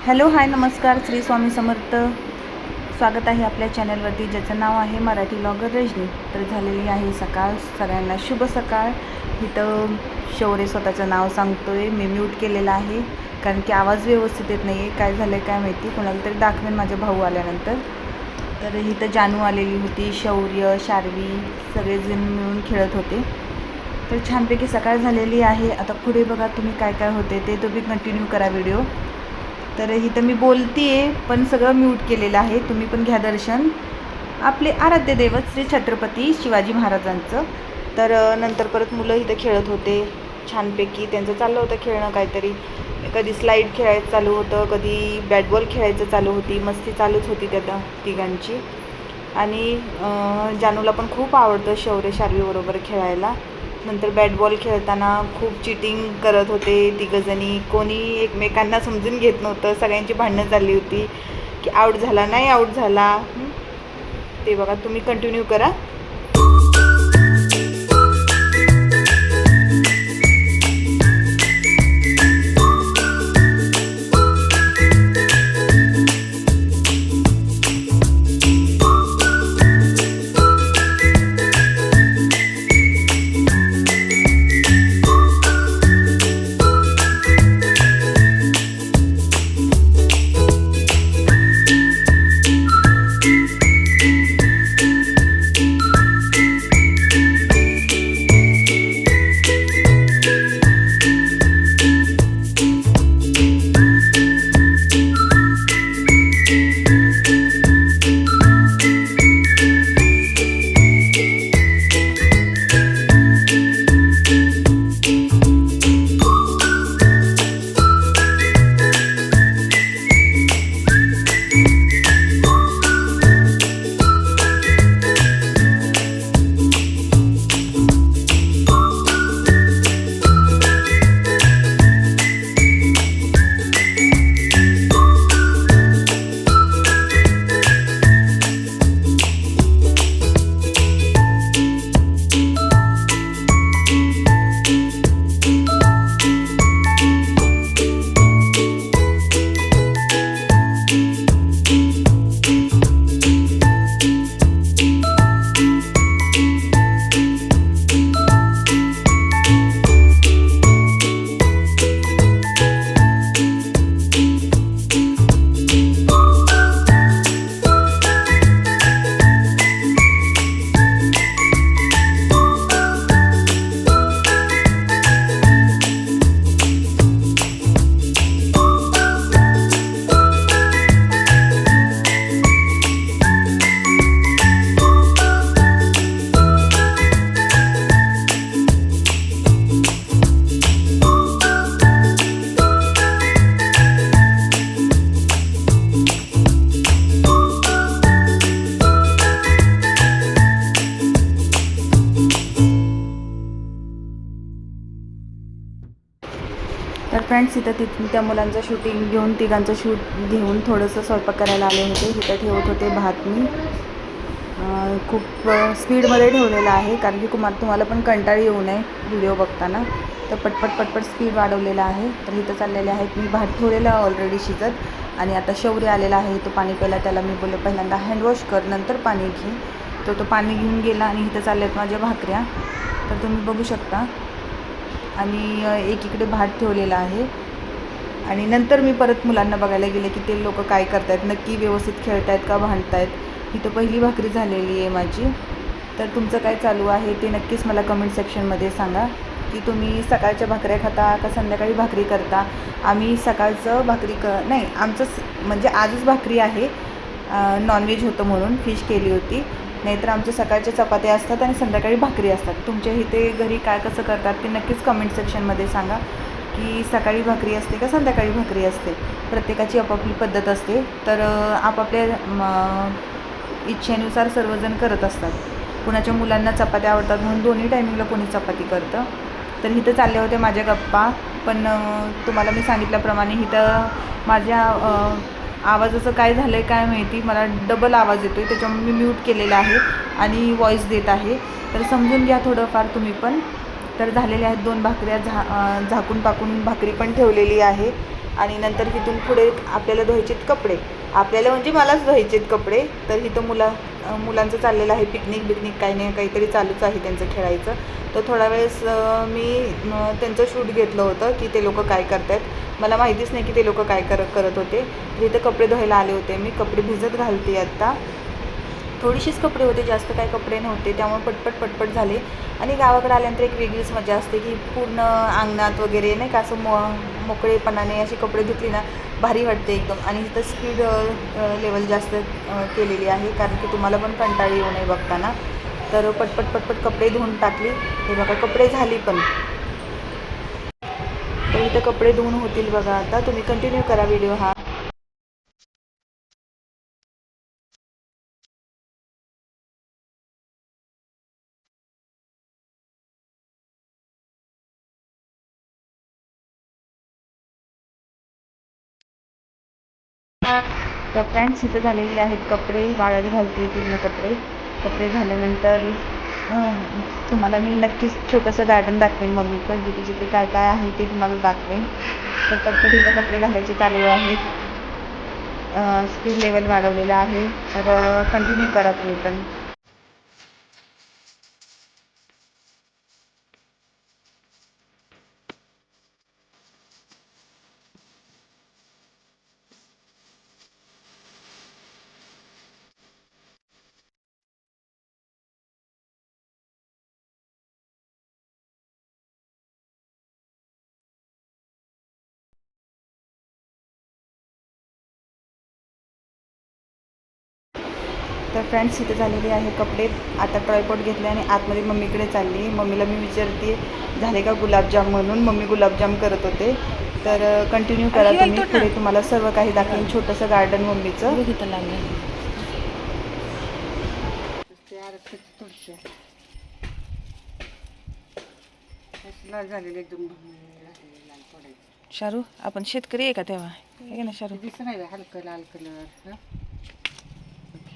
Hello hi नमस्कार, श्री स्वामी समर्थ. स्वागत आहे आपल्या चॅनलवरती, ज्याचं नाव आहे मराठी ब्लॉगर रजनी. तर झालेली आहे सकाळ, सगळ्यांना शुभ सकाळ. इथं शौर्य स्वतःचं नाव सांगतोय, मी म्यूट केलेलं आहे कारण की आवाज व्यवस्थित येत नाही आहे. काय झालं आहे काय माहिती, कोणाला तरी दाखवेन माझ्या भाऊ आल्यानंतर. तर इथं जानू आलेली होती, शौर्य, शार्वी सगळेजण मिळून खेळत होते. तर छानपैकी सकाळ झालेली आहे. आता पुढे बघा तुम्ही काय काय होते ते तुम्ही कंटिन्यू करा व्हिडिओ. तर इथं मी बोलते आहे पण सगळं म्यूट केलेलं आहे. तुम्ही पण घ्या दर्शन आपले आराध्य दैवत श्री छत्रपती शिवाजी महाराजांचं. तर नंतर परत मुलं इथं खेळत होते छानपैकी. त्यांचं चाललं होतं खेळणं काहीतरी, कधी स्लाईड खेळायचं चालू होतं, कधी बॅट बॉल खेळायचं चालू होती. मस्ती चालूच होती त्या तिघांची. आणि जानूला पण खूप आवडतं शौर्य शार्वीबरोबर खेळायला. नंतर बॅट बॉल खेळताना खूप चिटिंग करत होते तिघंजणी. कोणी एकमेकांना समजून घेत नव्हतं. सगळ्यांची भांडणं चालली होती की आऊट झाला नाही आऊट झाला. ते बघा तुम्ही कंटिन्यू करा. तर फ्रेंड्स इथं तिथून त्या मुलांचं शूटिंग घेऊन तिघांचं शूट घेऊन थोडंसं स्वयंपाक करायला आले होते. इथं ठेवत होते भात. मी खूप स्पीडमध्ये ठेवलेलं आहे कारण की तुम्हाला पण कंटाळ येऊ नये व्हिडिओ बघताना. तर पटपट स्पीड वाढवलेला आहे. तर इथं चाललेले आहेत. मी भात ठेवलेला ऑलरेडी शिजत. आणि आता शौर्य आलेला आहे, तो पाणी प्यायला. त्याला मी बोललो पहिल्यांदा हँडवॉश कर नंतर पाणी घे. तर तो पाणी घेऊन गेला. आणि इथं चालल्या आहेत माझ्या भाकऱ्या, तर तुम्ही बघू शकता. आणि एकीकडे भात ठेवलेला आहे. आणि नंतर मी परत मुलांना बघायला गेले की ते लोक काय करतायत, नक्की व्यवस्थित खेळत आहेत का भांडत आहेत. इथं पहिली भाकरी झालेली आहे माझी. तर तुमचं काय चालू आहे ते नक्कीच मला कमेंट सेक्शनमध्ये सांगा की तुम्ही सकाळच्या भाकऱ्या खाता का संध्याकाळी भाकरी करता. आम्ही सकाळचं भाकरी नाही, आमचं म्हणजे आजच भाकरी आहे, नॉनव्हेज होतं म्हणून फिश केली होती. नाहीतर आमच्या सकाळच्या चपात्या असतात आणि संध्याकाळी भाकरी असतात. तुमच्या इथे घरी काय कसं करतात ते नक्कीच कमेंट सेक्शनमध्ये सांगा की सकाळी भाकरी असते का संध्याकाळी भाकरी असते. प्रत्येकाची आपापली पद्धत असते. तर आपापल्या इच्छेनुसार सर्वजण करत असतात. कुणाच्या मुलांना चपात्या आवडतात म्हणून दोन्ही टायमिंगला कोणी चपाती करतं. तर इथं चालल्या होत्या माझ्या गप्पा. पण तुम्हाला मी सांगितल्याप्रमाणे इथं माझ्या आवाजाचं काय झालं आहे काय माहिती, मला डबल आवाज येतो आहे, त्याच्यामुळे मी म्यूट केलेला आहे आणि व्हॉईस देत आहे. तर समजून घ्या थोडंफार तुम्ही पण. तर झालेल्या आहेत 2 भाकऱ्या, झाकून पाकून भाकरी पण ठेवलेली आहे. आणि नंतर तिथून पुढे आपल्याला धुवायचेत कपडे. आपल्याला म्हणजे मलाच धुवायचेत कपडे. तर इथं मुलांचं चाललेलं आहे पिकनिक काही नाही काहीतरी चालूच आहे त्यांचं खेळायचं. तर थोडा वेळेस मी त्यांचं शूट घेतलं होतं की ते लोक काय करत आहेत. मला माहितीच नाही की ते लोक काय करत होते. तर इथं कपडे धुवायला आले होते. मी कपडे भिजत घालते आत्ता. थोडीशीच कपडे होते, जास्त काही कपडे नव्हते, त्यामुळे पटपट झाले. आणि गावाकडे आल्यानंतर एक वेगळीच मजा असते की पूर्ण अंगणात वगैरे नाही का असं मोकळेपणाने अशी कपडे धुतली ना भारी वाटते एकदम. आणि इथं स्पीड लेवल जास्त केलेली आहे कारण की तुम्हाला पण कंटाळी येऊ नये बघताना. तर पटपट कपडे धुवून टाकली. हे बघा कपडे झाली पण. तर इथं कपडे धुवून होतील बघा. आता तुम्ही कंटिन्यू करा व्हिडिओ हा. तर फ्रेंड्स इथं झालेले आहेत कपडे, वाळत घालते पूर्ण कपडे झाल्यानंतर तुम्हाला मी नक्कीच छोटंसं गार्डन दाखवेन मम्मीकडे, जिथे काय आहे ते तुम्हाला दाखवेन. तर पटपट कपडे घालायचे चालू आहेत. स्पीड लेवल वाढवलेलं आहे. तर कंटिन्यू करा तुम्ही पण. तर फ्रेंड्स इथे झालेले आहे कपडे. आता ट्रायपॉड घेतले आणि आतमध्ये मम्मीकडे चालली. मम्मीला मी विचारते झाले का गुलाबजाम म्हणून. मम्मी गुलाबजाम करत होते. तर कंटिन्यू करा तुम्ही. पुढे तुम्हाला सर्व काही दाखवेन छोटंसं गार्डन मम्मीचं. शारू आपण शेतकरी आहे का तेव्हा हे ना शारू. हलकं लाल कलर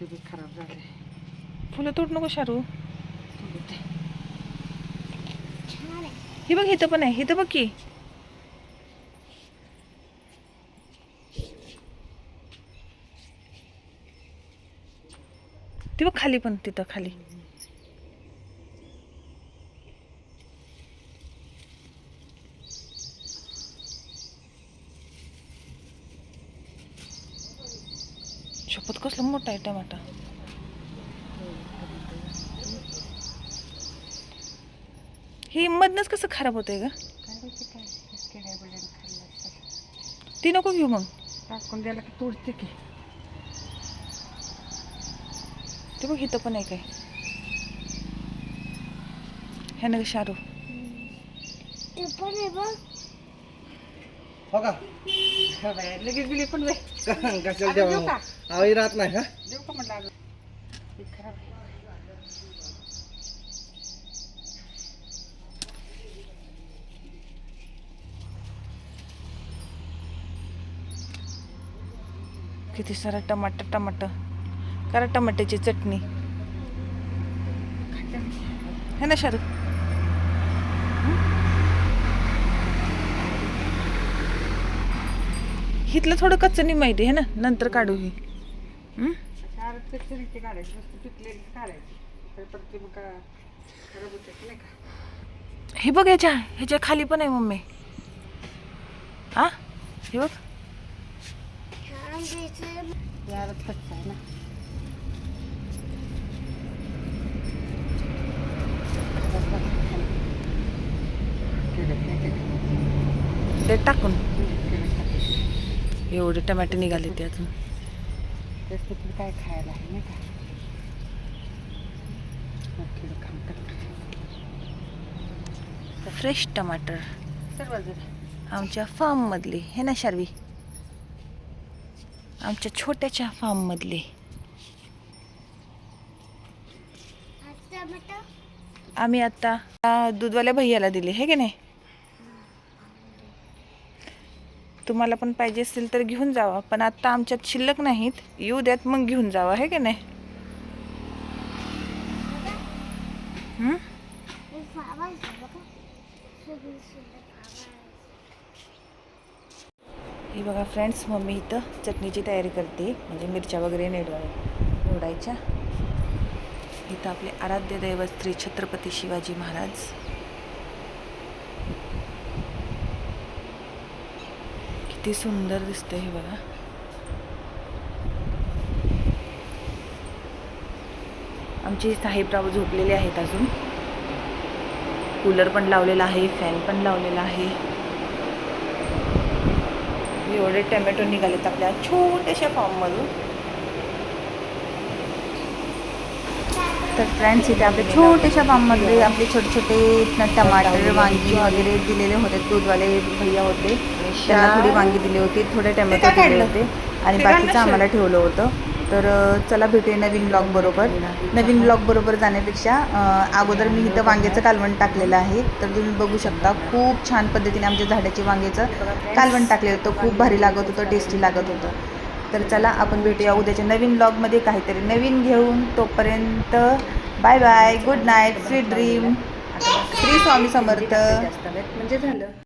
खराब झाले. फुलं तोड नको शारू. हे बघ इथं पण आहे. इथं बघ की ते बघ खाली पण. तिथं खाली शपथ कसलं मोठा आहे टमाटा. हे मधनच कसं खराब होतंय ग. ती नको घेऊ मग. टाकून द्यायला की तोडते की. ते बघ इथं पण आहे काय. हे ना शारू. हो का लगेच दिली पण कशाला देवा आवई राहत नाही का. देऊ का म्हटलं. किती सारा टमाटर करा टमाट्याची चटणी है ना शारू. हिथलं थोडं कच्चं नाही माहिती आहे ना नंतर काढू ही. हे बघ ह्याच्या खाली पण आहे मम्मी. हा हे बघ ना. ते टाकून एवढे टमाटे निघाले ते अजून. काय खायला आहे नाही का. फ्रेश टमाटर आमच्या फार्म मधले हे ना शारवी. आमच्या छोट्याच्या फार्म मधले. आम्ही आता दूधवाल्या भैयाला दिले हे की नाही. तुम्हाला पण पाहिजे असेल तर घेऊन जावा. पण आता आमच्यात शिल्लक नाहीत. येऊ द्यात मग घेऊन जावा हे की नाही. हे बघा फ्रेंड्स, मम्मी इथं चटणीची तयारी करते, म्हणजे मिरच्या वगैरे निवडायच्या. इथं आपले आराध्य दैवत श्री छत्रपती शिवाजी महाराज. किती सुंदर दिसतंय हे बघा. आमचे साहेबराव झोपलेले आहेत अजून. कूलर पण लावलेला आहे, फॅन पण लावलेला आहे. एवढे टोमॅटो निघालेत आपल्या छोट्याशा फार्ममधून. तर फ्रेंड्स, इथे आपल्या छोट्याशा फार्ममध्ये आपले छोटे छोटे टमाटर, वांगी वगैरे दिलेले होते. दूधवाले भैया होते, त्यांना थोडी वांगी दिली होती, थोडे टोमॅटो दिले होते आणि बाकीचं आम्हाला ठेवलं होतं. तर चला भेटूया नवीन ब्लॉग बरोबर. नवीन ब्लॉग बरोबर जाण्यापेक्षा अगोदर मी इथं वांग्याचं कालवण टाकलेलं आहे. तर तुम्ही बघू शकता, खूप छान पद्धतीने आमच्या झाडाची वांग्याचं कालवण टाकलेलं होतं. खूप भारी लागत होतं, टेस्टी लागत होतं. तर चला आपण भेटूया उद्याच्या नवीन ब्लॉगमध्ये काहीतरी नवीन घेऊन. तोपर्यंत bye bye, good night, sweet dream. Shri Swami Samarth. म्हणजे झालं.